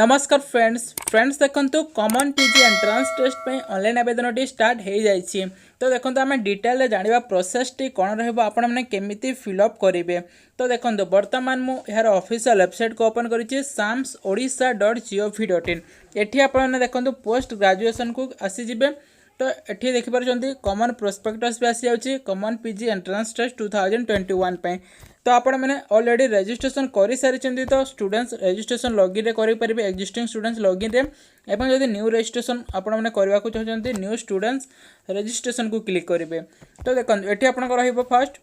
नमस्कार फ्रेंड्स देखो common PG entrance test पे ऑनलाइन आवेदन स्टार्ट हो जाइए। तो देखो आम डिटेल जाना प्रोसेस टी कौन रही केमिति फिलअप करेंगे। तो देखो बर्तमान मुझे यार ऑफिशियल वेबसाइट को ओपन करी samsodisha.gov.in। एठी आपने देखो पोस्ट ग्रेजुएशन को आसीजे। तो ये देखिपुर कॉमन प्रोस्पेक्टस भी आसी जाऊँगी कॉमन पीजी एंट्रांस टेस्ट 2021 पे। तो आपण मैंने ऑलरेडी रजिस्ट्रेशन कर सारी। तो स्टूडेंट्स रजिस्ट्रेशन लॉगिन करेंगे एक्जिस्टिंग स्टूडेंट्स लॉगिन रे एवं जदि न्यू रजिस्ट्रेशन आपण मैंने करने को चाहते न्यू स्टूडेंट्स रजिस्ट्रेशन को क्लिक करेंगे। तो देखो ये आपको first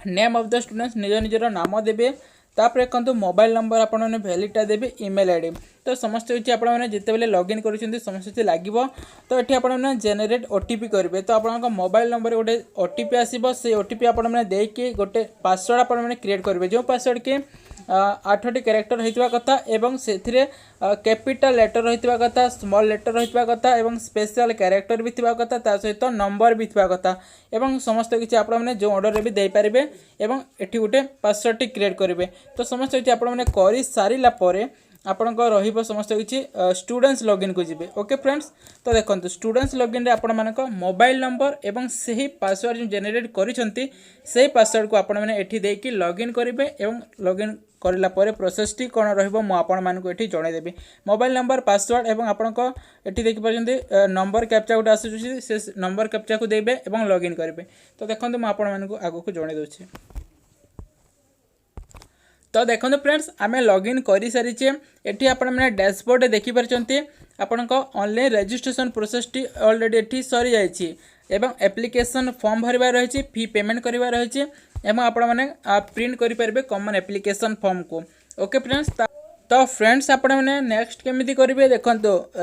name of the students निज निजर नाम देवे। तापर देखो मोबाइल नंबर आपने वैलिडटा देवे ईमेल आईडी। तो समस्त किसी आपने जिते लॉगिन कर समस्त किसी लगे। तो ये आपने जेनेरेट ओटीपी करेंगे। तो आप मोबाइल नंबर गोटे ओटीपी आसो से ओटीपी आपने देकी गोटे पासवर्ड आपने क्रिएट करेंगे जो पासवर्ड की 8टी कैरेक्टर होता कथा एवं से कैपिटल लेटर होता कथा स्मॉल लेटर होता कथा एवं स्पेशल कैरेक्टर भी थी कथा ता सहित नंबर भी थी कथा एवं समस्त किसी आपने जो ऑर्डर भी दे पारे एवं एटी गोटे पासवर्ड टी क्रिएट करेंगे। तो समस्त किसी आपने कर सारापर आपण समस्त किसी स्टूडेंट्स लॉगिन को जी। ओके फ्रेंड्स, तो देखो स्टूडेंट्स लॉगिन रे आपण मानक मोबाइल नंबर एवं सही पासवर्ड जो जेनेरेट करिसेंती सही पासवर्ड को आपण माने एठी देकी लॉगिन करेंगे एवं लॉगिन करला परे प्रोसेस टी कोन रहइबो मु आपण मानक एठी जणाइ देबी। मोबाइल नंबर पासवर्ड एवं आपण को एठी देखि परजंती नंबर कैप्चा गोटे आसुची से नंबर कैप्चा को देबे एवं लॉगिन करेंगे। तो देखो मु आपण मानक आगो को जणाइ दोछि। तो देखो फ्रेंड्स आम लॉगिन कर सारीचे। एटी आपने डैशबोर्ड देखिपारे आपण online registration process T already eighty सरी जाइए एवं एप्लिकेशन फॉर्म भरवा रही फी पेमेंट करवा रही एवं आपण मैंने प्रिंट करेंगे कॉमन एप्लिकेशन फॉर्म को। ओके फ्रेंड्स, तो फ्रेंड्स आपने नेक्स्ट केमी करेंगे देखो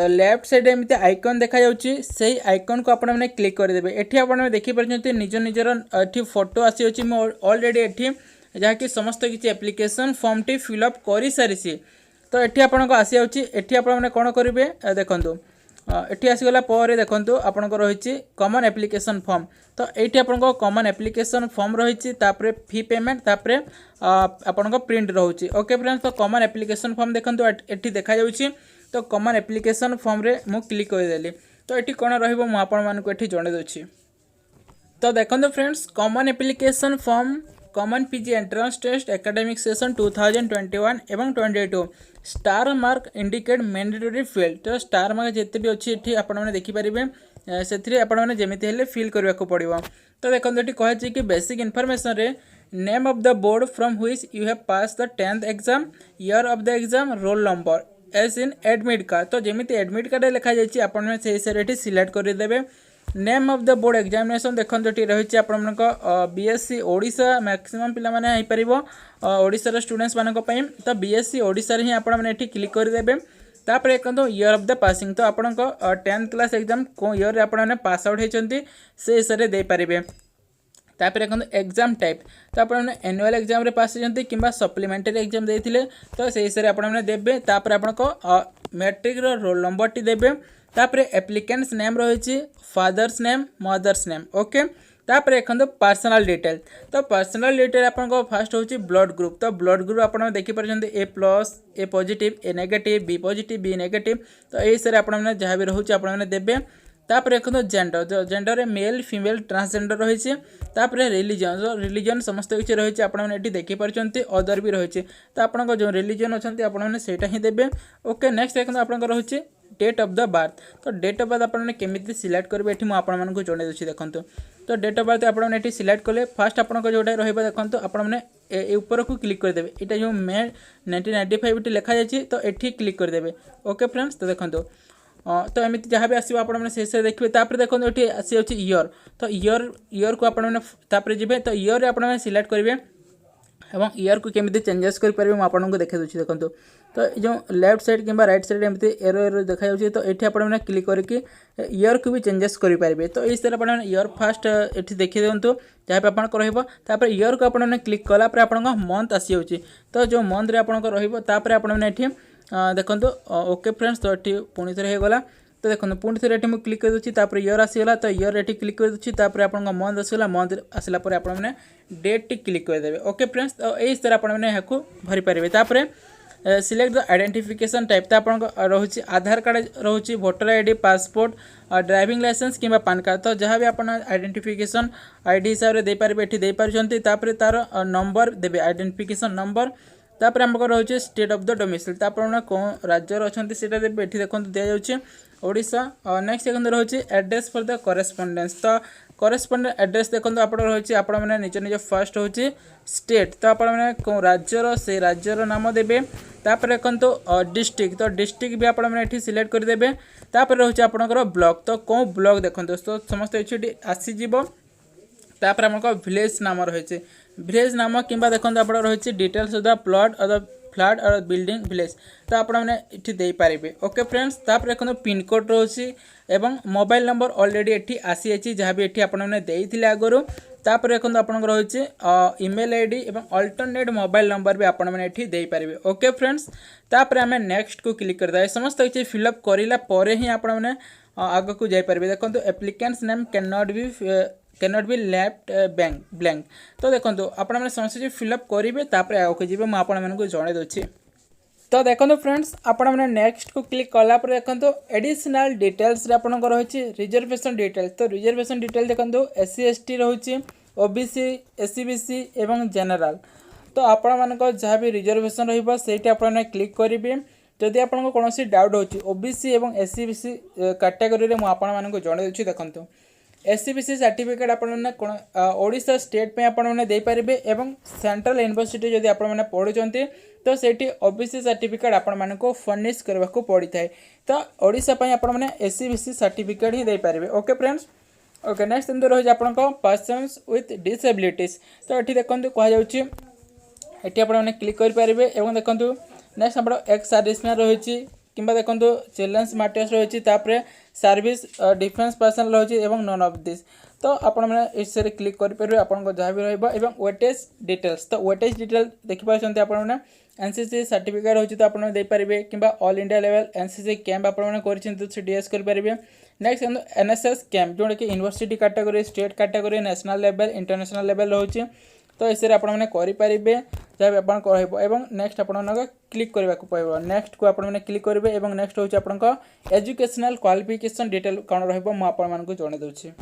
लेफ्ट साइड एमती आइकन देखा जाऊँगी से आइकन को आपने क्लिक करदे। एटी आपने देखिपारे निज निजर ये फोटो आसी ऑलरेडी एटी जहाँकि समस्त किसी एप्लिकेशन फॉर्म टी फिलअप कर सारी। तो ये आपको आसी जाऊँगी आपने कौन करेंगे देखो ये आसीगला देखो आपंक रही कॉमन एप्लिकेशन फॉर्म। तो ये आपको कॉमन एप्लिकेशन फॉर्म रही फी पेमेंट आपंक प्रिंट रोचे। ओके फ्रेंड्स, तो कॉमन एप्लिकेशन फॉर्म देखो ये देखा जाऊँगी। तो कॉमन एप्लिकेशन फॉर्म रे मु क्लिक करदेली। तो ये कौन रही जणै दूसरी। तो देखो friends common application form common PG entrance test academic session 2021 एवं 22 star mark indicate mandatory field. तो स्टार मार्क जिते भी अच्छी ये आपने देखिपारे से आपने जमीती हेल्ले फिल करने को पड़ो। तो देखो ये कहे कि बेसिक इनफॉरमेशन रे name of the board from which you have pass the 10th exam year of the exam roll number as in admit card. तो जमीती एडमिट कार्ड लिखा जाइए आपने से हिसाब से सिलेक्ट करदे। Name of the board examination देखो ये रही आपण बीएससी ओडिशा मैक्सिमम पिला माने हो पार ओडिशार स्टूडेंट्स मानक। तो बीएससी ओडिशा ही आपने क्लिक करदे। तापर देखो ईयर ऑफ द पासिंग। तो आपण 10th क्लास एग्जाम को ईयर रे आपने पास आउट होती से हिसाब से दे पारे। तापर देखो एग्जाम टाइप। तो आपने एनुअल एग्जाम रे पास होती कि सप्लीमेंटरी एग्जाम देते तो से हिसाब से आपने देवे। तापर आपको मैट्रिक रोल नंबर टी देवे। तापर एप्लिकेंट्स नेम रही father's name mother's name. Okay, तापर देखो पर्सनल डिटेल। तो पर्सनल डिटेल आपको फास्ट होची ब्लड ग्रुप। तो ब्लड ग्रुप आपने देखिपारे A positive A negative B positive B negative. तो ये सर आपने जहाँ भी रोचे आपने देवे। तापर देखो gender gender male female transgender रही। तापर रिलीजन समस्त किसी रही आपने देखिपारे अदर भी रही। तो आपको जो रिलीजन अच्छा आपने सेटा ही देवे। ओके, नेक्स्ट देखो आपको रही डेट ऑफ द बर्थ। तो डेट ऑफ बर्थ आपने केमी सिलेक्ट करेंगे ये मुझे जन दूसरी। देखो तो डेट ऑफ बर्थ आपने सिलेक्ट कले फास्ट आपको जोटा रहा देखो आपने ऊपर को क्लिक करदे। ये जो मे 1995 लिखा जाए तो ये क्लिक करदे। ओके फ्रेंड्स, तो देखो तो एमती जहाँ भी आसो आपने से देखिए। तापर देखो ये आसी जाऊँगी ईयर। तो ईयर को आपने जी। तो ईयर आपने सिलेक्ट करेंगे एवं ईयर को केमी चेंजेस करेंगे मुझे देखा दूसरी। देखो तो जो लेफ्ट साइड कि राइट साइड एमती एरो देखा जाऊँगी। तो ये आपने क्लिक करके ईयर को भी चेंजेस करेंगे। तो इस तरह आपने ईयर फास्ट ये देखी दिंतु जहाँ भी आपंकर ईयर को आपने क्लिक कलापर आप मंथ आसी जाऊँगी। तो जो मंथ आपंकर आपने देखो ओके फ्रेंड्स। तो ये पुणी थे होगला। तो देखो पुणी थे ये क्लिक कर दूसरी ईयर आसीगला। तो ईयर ये क्लिक कर दूसरी आप मंथ आसगला। मंथ आसला आपने डेट टी क्लिक करदे। ओके फ्रेंड्स, तो यही तरह आपने यहाँ भरी पारे। सिलेक्ट द आइडेंटिफिकेशन टाइप तो आपन रोचे आधार कार्ड रोचे voter ID passport driving licence किंबा पान कार्ड तो जहाँ भी आप आइडेंटिफिकेशन आईडी हिसाब से देपारे ये देपारे तार नंबर देवे आइडेंटिफिकेशन नंबर तापर आम रोचे स्टेट ऑफ द डोमिसाइल तो आप कौन राज्य अच्छा देवे ये देखो दि जाऊँगी ओडिशा। नेक्स्ट देखते रोचे एड्रेस फॉर द करेस्पॉन्डेंस तो करेस्पॉन्डेंट एड्रेस देखो आप रोचे आप निज निज फर्स्ट हूँ स्टेट तो आप राज्यर से राज्यर नाम देवे तापर देखो डिस्ट्रिक्ट तो डिस्ट्रिक्ट भी आप सिलेक्ट करदे तापर रोचे आपंकर ब्लॉक तो कौ ब्लॉक देखो तो समस्त ये आसीज तापर आम विलेज नाम रही विलेज नाम कि देखो आप रही डिटेल्स ऑफ द प्लॉट और द फ्लैट और बिल्डिंग विलेज तो आपने दे पारे। ओके फ्रेंड्स तापर देखो पिन कोड रोचे एवं मोबाइल नंबर ऑलरेडी ये आसी जाइए जहाँ भी ये आपने आगुरी तापर देखो आपन रोचे ईमेल आईडी और अल्टरनेट मोबाइल नंबर भी आपने दे पारे। ओके फ्रेंड्स तापर आम नेक्स्ट को क्लिक करदे समस्त किसी फिलअप कराला ही आपने आग को जापर देखो applicants name cannot be left blank तो देखो आपने समस्त फिलअप करेंगे तापर आगे जी मुझे जन दूसरी तो देखो फ्रेंड्स आपने नेक्स्ट को क्लिक कलापर देखो एडिशनल डिटेल्स रही रिजर्वेशन डिटेल्स तो रिजर्वेशन डिटेल देखो SC ST रही OBC SC BC एवं जनरल तो आपण जहाँ भी रिजर्वेशन रही क्लिक करेंगे जदि आपको कौन डाउट हो OBC और SC BC कैटेगरी में मुझे जन दूसरी देखो SC BC सर्टिफिकेट आपने ओडिशा स्टेट पे आपने दे पारे एवं सेंट्रल यूनिवर्सिटी जदि आपने पढ़ुंट तो सेठी OBC सर्टिफिकेट आपण को फर्निश करने को पड़ी था तो ओडिशा आपने SC BC सर्टिफिकेट ही दे पारे। ओके फ्रेंड्स ओके नेक्स्ट रही आपको पर्सन्स विथ डिसेबिलिटीज तो ये देखो कहुच्छी ये आपने क्लिक करेंगे और देखो नेक्स्ट आप एक्स सर्विसमैन रही कि देखो चिल्ड्रेन्स मैटर्स रही सर्विस डिफेंस पर्सन रही नन ऑफ दिस तो आपने इससे क्लिक करेंगे आपको जहाँ भी रहा वेटेज डिटेल्स तो वेटेज डिटेल देखिए आपने एनसीसी सर्टिफिकेट होची तो आपने दे पारे कि all India level NCC camp आपने कर डीएस करेंगे। नेक्स्ट एनएसएस कैंप जोटा कि university category state category national level international level रोचे तो इससे आपने करेंगे जहाँ भी आप नेक्स्ट आप क्लिक करने को पड़ो नेक्स्ट को आपने क्लिक करेंगे और नेक्स्ट हूँ आपको एजुकेशनल क्वालिफिकेशन डिटेल कौन रुझे जन दूसरी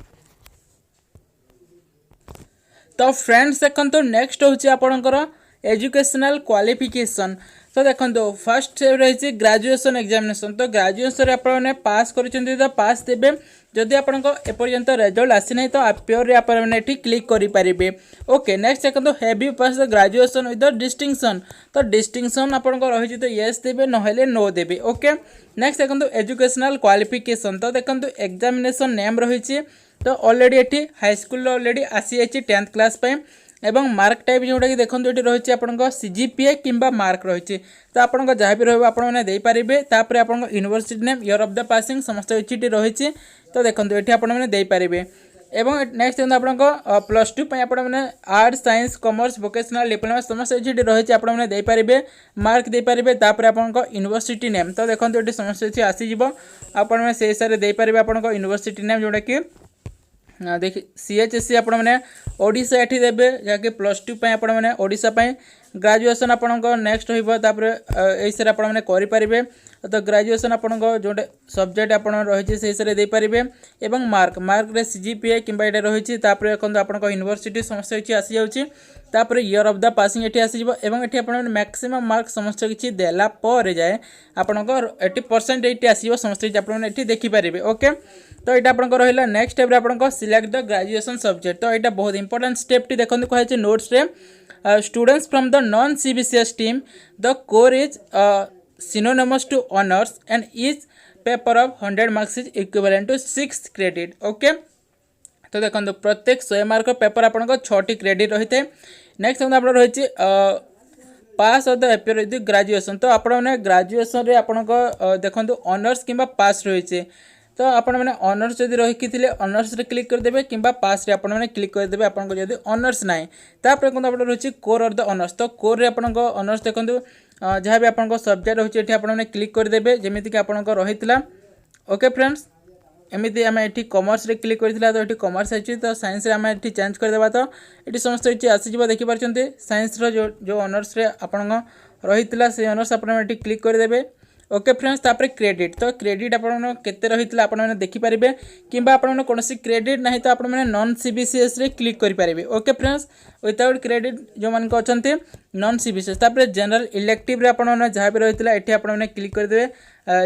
तो फ्रेंड्स देखो नेक्स्ट हूँ आपंकर एजुकेशनल क्वालिफिकेशन तो देखो फर्स्ट रही ग्रेजुएशन एग्जामिनेशन तो ग्रेजुएशन आपने पास कर पास देवे जदि आपको एपर्यंत रिजल्ट आसी ना तो प्योर आपने क्लिक करेंगे। ओके नेक्स्ट देखो have you pass the graduation with the distinction तो डिस्टिंक्शन आपको रही तो येस देवे नहेले नो देवे। ओके नेक्स्ट देखो एजुकेशनल क्वालिफिकेशन तो देखो एग्जामिनेशन नेम रही तो ऑलरेडी ये हाईस्कल ऑलरेडी आसी जाइए 10th क्लास एवं मार्क टाइप जोटा कि देखो ये रही आपको CGPA किंबा मार्क रही तो आपको जहाँ भी रही दे पारे तापर आप university name year of the passing समस्त ये रही तो देखो ये आपने दे पारे एवं नेक्स्ट देखो आपको +2 आपने arts science commerce vocational diploma समस्त ये रही आपने दे पारे मार्क दे पारे तापर आपको यूनिवर्सिटी नेम तो देखो ये समस्त आसीज आपने से हिसाब से दे पारे आपको यूनिवर्सिटी नेम जोटा कि देखिए CHSC आपने ओडिशा ये देवे जहाँकि +2 आपने ओडिशा ग्रेजुएशन आपको नेक्स्ट होइसे आपने करेंगे तो ग्रेजुएशन आपको जो सब्जेक्ट आप रही से हिसाब से दे पारे एवं मार्क रे CGPA कि रही आपको यूनिवर्सिटी समस्त किसी आसी जाऊँगी ईयर ऑफ द पासिंग ये आसीज ये आप मैक्सिमम मार्क समस्त किसी देला जाए आपंकर 80% ये आसो समस्त किसी आपने देखिपारे। ओके तो ये आपको रहा नेक्स्ट स्टेप आपको सिलेक्ट द ग्रेजुएशन सब्जेक्ट तो ये बहुत इंपोर्टेंट स्टेप देखो कहे नोट्स रे students from the non CBCS team the core is synonymous to honors and each paper of 100 marks is equivalent to 6 credit। Okay तो देखो प्रत्येक 100 मार्क पेपर आपको 6टी क्रेडिट रही है। नेक्स्ट आप रही pass of the appear with graduation तो आपने ग्रेजुएशन रे आपको देखो ऑनर्स किंबा पास रही तो आपने ऑनर्स जब रखी ऑनर्स रे क्लिक करदे कि पास रे आपने क्लिक करदे आपको जब ऑनर्स ना तापर कौन आप रही कोर ऑफ द ऑनर्स तो कोर रे आपको ऑनर्स देखो जहाँ भी आपको सब्जेक्ट रही है आपने क्लिक करदे जमीक आपको रही। ओके फ्रेंड्स एमती आम ये कॉमर्स रे क्लिक करथिला तो ये कॉमर्स अच्छी तो साइंस रे आम ये चेंज करदेबा तो ये समस्त ये आसीज देखिपार साइंस रो जो ऑनर्स रे आपन रही से ऑनर्स आपने क्लिक करदे। ओके फ्रेंड्स तापर क्रेडिट तो क्रेडिट आपन केते रही आपने देखिपारे कि आपने कौन क्रेडिट ना तो आपने नॉन सीबीसीएस रे क्लिक करेंगे। ओके फ्रेंड्स विदाउट क्रेडिट जो मान अच्छा नॉन सीबीसीएस तापर जनरल इलेक्टिव रे आपने जहाँ भी रही है आपने क्लिक करदे।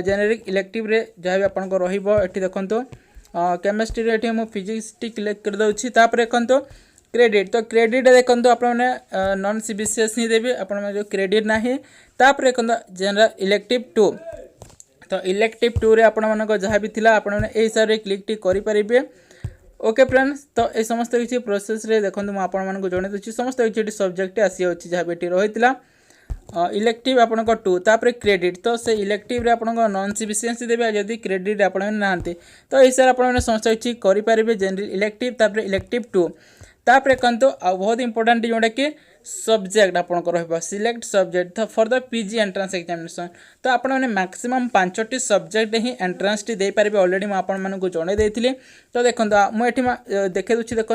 जेनेरिक इलेक्टिव रे जहाँ भी आपन रही देखो केमिस्ट्री रे मु फिजिक्स टी क्लिक कर दूसरी देखो क्रेडिट तो क्रेडिट देखो आपने नॉन सीबीसीएस ही देवी आपने जो क्रेडिट ना तापर देखो जनरल इलेक्टिव 2 तो इलेक्टिव 2 रे आपण जहाँ भी थिला आपने यही हिसाब से क्लिक टी करेंगे। ओके फ्रेंड्स तो ये समस्त किसी प्रोसेस रे देखो मुझे आपको जन दूसरी समस्त किसी सब्जेक्ट आसी अच्छी जहाँ भी रही इलेक्टिव आपन 2 तापर क्रेडिट तो से इलेक्टिव रे आपन नॉन सीबीसीएस देबे जदि क्रेडिट आपन नांते तो इस आपन समस्त किसी करेंगे। जनरल इलेक्टिव तापर इलेक्टिव 2 तापर कहतु बहुत इंपोर्टेंट जोटा कि सब्जेक्ट आपको रहा select subject for the PG entrance examination तो आपने मैक्सिमम 5टी सब्जेक्ट ही एंट्रांस टी दे पारे ऑलरेडी मुझे जन देती। तो देखो मुझे देखे दूसरी देखो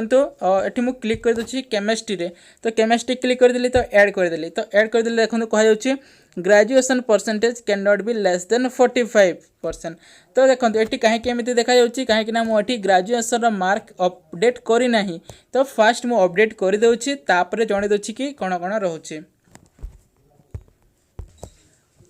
ये मुझे क्लिक कर दूसरी केमिस्ट्री रे तो केमिस्ट्री क्लिक करदेली तो ऐड करदेली देखो कहुच्छी graduation percentage can not be less than 45%। तो देखो ये कहीं देखा कहीं मुझे ग्रेजुएशन मार्क अपडेट करना तो फास्ट मुझे अपडेट करदे तापर जन दूसरी कि कौन कौन रोचे।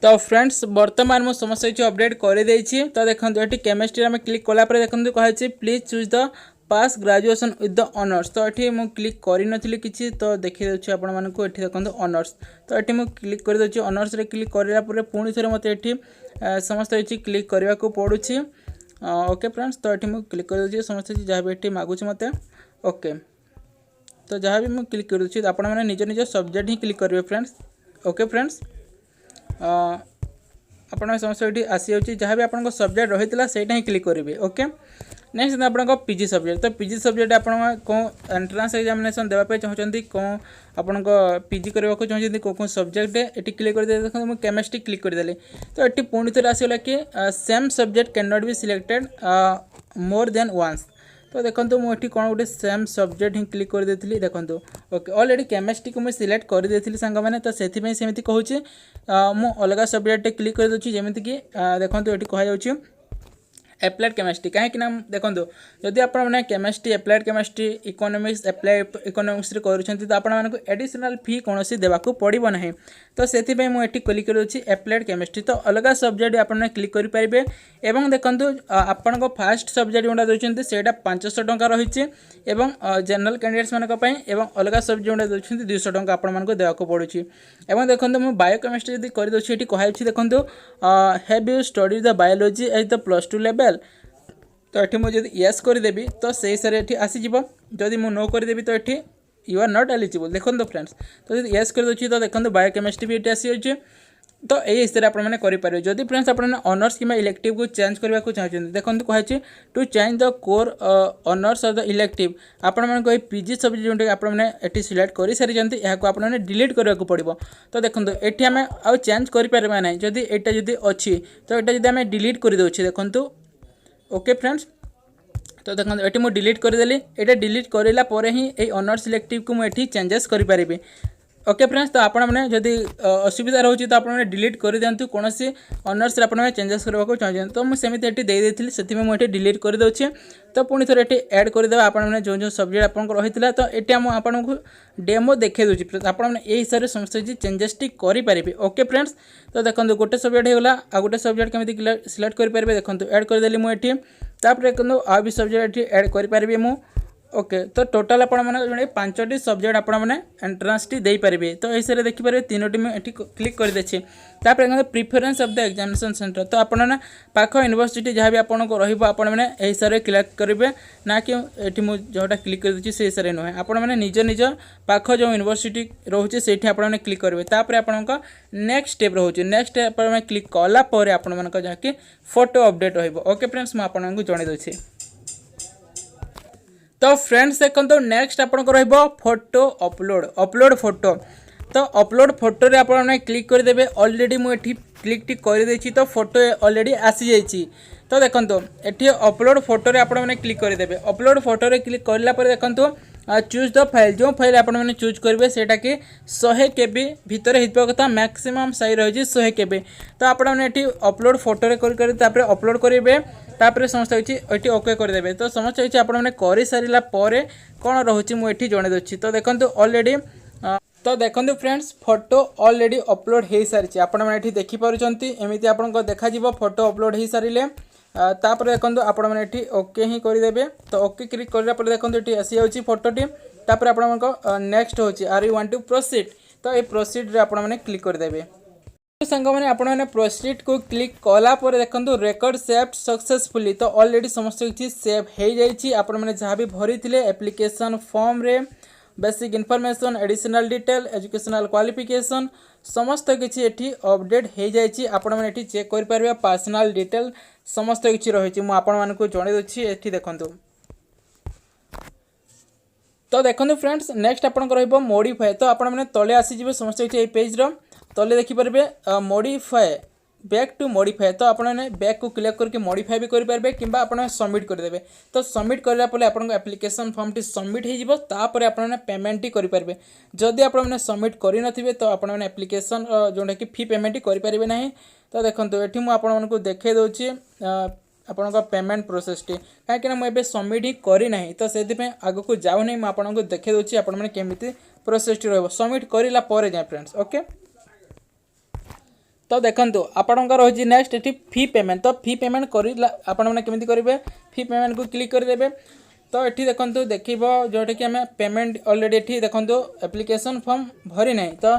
तो फ्रेंड्स बर्तमान मुझे समस्त किसी अपडेट कर देछि। तो देखो ये केमिस्ट्री में क्लिक कलापर देखो कहे please choose the pass graduation with the honours तो ये मुझे क्लिक करी किसी तो देखी दूसरी आपको ये देखो ऑनर्स तो ये मुझे क्लिक कर दूसरी ऑनर्स रे क्लिक करापर पुणी थे मत ये समस्त किसी क्लिक करने को पड़ुछि। ओके फ्रेंड्स तो ये मुझे क्लिक कर दूसरी समस्त किसी जहाँ भी ये मागुच मत ओके तो जहाँ भी मुझे क्लिक कर दूसरी आप निज निज सब्जेक्ट ही क्लिक करेंगे फ्रेंड्स। ओके फ्रेंड्स आप समस्त ये आसी जाऊँगी जहाँ भी आपको सब्जेक्ट रही है सहीटा ही क्लिक करेंगे। ओके नेक्स्ट आपको पीजी सब्जेक्ट तो पीजी सब्जेक्ट आप कौन एंट्रांस एग्जामिनेशन देवाई चाहते कौन आपण पीजी करने को चाहते कौन सब्जेक्ट ये क्लिक कर देखो मुझे केमिस्ट्री क्लिक करदेली तो ये पुणी थे आसगला कि same subject can not be selected more than once तो देखो मुझे कौन गोटे सेम सब्जेक्ट ही क्लिक कर देती देखो। ओके ऑलरेडी केमिस्ट्री को मुझे सिलेक्ट कर देती सांग मैंने तो से कहूँ मु अलग सब्जेक्ट क्लिक कर दूसरी जमीक देखो ये कहुच्छी एप्लाइड केमिस्ट्री कहीं देखो जदि आपने chemistry applied chemistry economics applied economics कर आपको एडिशनल फी कौन देवाक पड़ो ना तो से मुझे क्लिक कर एप्लाइड केमिस्ट्री तो अलग सब्जेक्ट आपने क्लिक करेंगे। एवं देखो आपण फास्ट सब्जेक्ट जोड़ा दूसरी से 500 टंका रही जनरल कैंडिडेट्स मानी अलग सब्जेक्ट जोड़ा दूसरी 200 टंका आपको देवाक पड़ुछि। एवं देखो मुझे बायोकेमिस्ट्री जब कर दूसरी कहूँ देखो have you study the biology at the +2 level तो ये मुझे यस करदेवी तो से हिसाब से आसीज जदि मुझे नो करदेवी तो ये यू आर नॉट एलिजिबल देखो फ्रेंड्स तो यस कर दूसरी तो देखो बायोकेमिस्ट्री भी ये आसी तो यही हिसाब से आपने करेंगे। जदि फ्रेंड्स आपने ऑनर्स कि इलेक्टिव को चेंज करने को चाहते देखो कहे to change the core honours of the elective आपने पीजी सब्जेक्ट जो आपने सिलेक्ट कर सारी आपने डिलीट करने को पड़ो तो देखो ये आम आउ चेंज करें ना जदि यहाँ जब अच्छी तो यहाँ जब आम डिलीट कर दे देखो। ओके फ्रेंड्स तो देखो ये मुझे डिलीट करदेली ये डिलीट कराला ही ये ऑनर्स सिलेक्टिव को मुझे चेंजेस करें। ओके फ्रेंड्स तो आपने जदि असुविधा रोचे तो आपने डिलीट कर दिंतु कौन सी ऑनर्स आपने चेंजेस करने को चाहते तो मुझे दे देती से मुझे डिलीट कर दूसरी तो पुणी थे ये ऐड करदे आपने जो जो सब्जेक्ट आपको रही है तो ये आपको डेमो देखे दूसरी आपने यही हिसाब से समस्त चेंजेस टी करेंगे। ओके फ्रेंड्स तो देखो गोटे सब्जेक्ट होगा आ गोटे सब्जेक्ट केमी सिलेक्ट करेंगे देखो ऐड करदेली मुझे देखो आ भी सब्जेक्ट ऐड करेंगे मु। ओके तो टोटाल आपने 5टी सब्जेक्ट आपने एंट्रांस टी दे पारे तो ऐसे देखिपारे 3टी में क्लिक कर देछि तापर preference of the examination centre तो आपने पाख यूनिवर्सिटी जहाँ भी आपको रही हिसाब से क्लिक करेंगे ना कि ये मुझे जोटा क्लिक कर दूसरी से हिसाब से नुहे आपने निज निज पाख जो यूनिवर्सिटी रोचे से आपने क्लिक करेंगे तापर आपको नेक्स्ट स्टेप रोचे नेक्स्ट स्टेप आपने क्लिक कलापर आपण जहाँकि फोटो अपडेट रही। ओके फ्रेंड्स मुझे आपको जन दूसरी तो फ्रेंड्स देखो नेक्स्ट आपको फोटो अपलोड फोटो तो अपलोड फोटो रे आपने क्लिक करदे ऑलरेडी मुझे क्लिक टी कर तो फोटो ऑलरेडी आसी जाइए तो देखो ये अपलोड फोटो रे आपने क्लिक करदे अपलोड फोटो रे क्लिक करापर देखो चूज द फाइल जो फाइल आपण मैंने चूज करेंगे सेटा कि 100 KB भितर होता कथा मैक्सिमम साइज रही 100 KB तो आपण मैंने अपलोड फोटो कर अपलोड करेंगे तापर समस्त किसी ओके करदे तो समस्त किसी आपण मैंने कर सारा कौन रोचे मुझे जन दूसरी तो देखो ऑलरेडी तो देखो फ्रेंड्स फोटो ऑलरेडी अपलोड हो सारी आपण मैंने देखिपुंट एमती आपको देखा फोटो अपलोड हो सारे तापर देखो आपण मैंने ओके ही करदे तो ओके क्लिक करापर देखो ये आसी जाऊँगी फोटोटी तापर आप नेक्स्ट होची are you want to proceed तो ये प्रोसीड रे आपण मैंने क्लिक करदे सांग मैंने आपण मैंने प्रोसीड को क्लिक कलापर देखो रेकर्ड सेव सक्सेसफुली तो ऑलरेडी समस्त किसी सेव हो जाइए आपण मैंने जहाँ भी भरी थे एप्लिकेशन फॉर्म रे basic information additional detail educational qualification समस्त किसी एठी अपडेट हो जाइए आपण मैंने चेक कर पर्सनल डिटेल समस्त किसी रही मुझे जन दूसरी देखो तो देखो फ्रेंड्स नेक्स्ट आपको मॉडिफाई तो आपण मैंने तले आसीजे समस्त किसी पेज तले देखिपारे मॉडिफाई बैक टू मॉडिफाई तो आपने बैक को क्लिक करके मॉडिफाई भी करेंगे कि आपने सबमिट करदे तो सबमिट करापर आपको application form T submit hopper आपने पेमेंट ही करेंगे जदि आपने सबमिट करें तो आपने एप्लिकेशन जोटा कि फी पेमेंट करेंगे ना तो देखो ये मुझे देखे दूसरी आपन पेमेंट प्रोसेस टी कहीं मुझे सबमिट ही करना तो से आग को जाऊनी मुझे देखे दूसरी आपमती प्रोसेस टी सबमिट करापर जाए फ्रेंड्स ओके तो देखो आपण रही नेक्स्ट ये फी पेमेंट तो फी पेमेंट करमि करेंगे फी पेमेंट को क्लिक करदे तो ये देखो देख जोटा कि आम पेमेंट ऑलरेडी ये देखो एप्लिकेशन फॉर्म भरी ना तो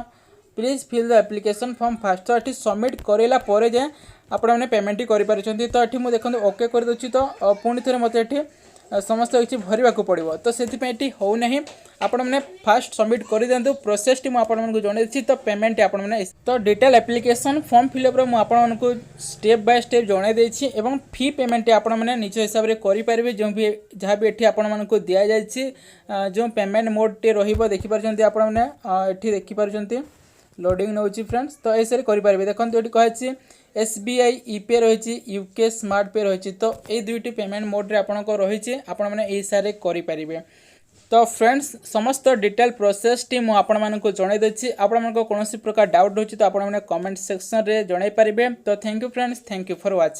please fill the application form fast तो ये सबमिट करापर जाए आपने पेमेंट ही करें तो ये मुझे देखो ओके कर दूसरी तो पुणी थे मत ये समस्त किसी भरवा को पड़ो तो से होना आपने फास्ट सबमिट कर दिखाँ प्रोसेस टी मुझे जन दी तो पेमेंट आपने तो डिटेल एप्लिकेशन फॉर्म फिलअप मुझे स्टेप बाय स्टेप जन देती फी पेमेंट आपने निज हिसाब से करेंगे जो भी जहाँ भी ये आपको दि जाए जो पेमेंट मोड टे रखिपारे आपने ये देखिपारे लोडिंग नौ फ्रेंड्स तो ऐसे करेंगे देखो ये कहे SBI ईपे रही यूके स्मार्ट पे रही तो ये दुईटी पेमेंट मोड रे आपको रही आपने यही करेंगे तो फ्रेंड्स समस्त डिटेल प्रोसेस टी मुझे जन देती आपको कौन प्रकार डाउट हो तो आपने कमेंट सेक्शन रे जन पारे तो thank you friends thank you for watching.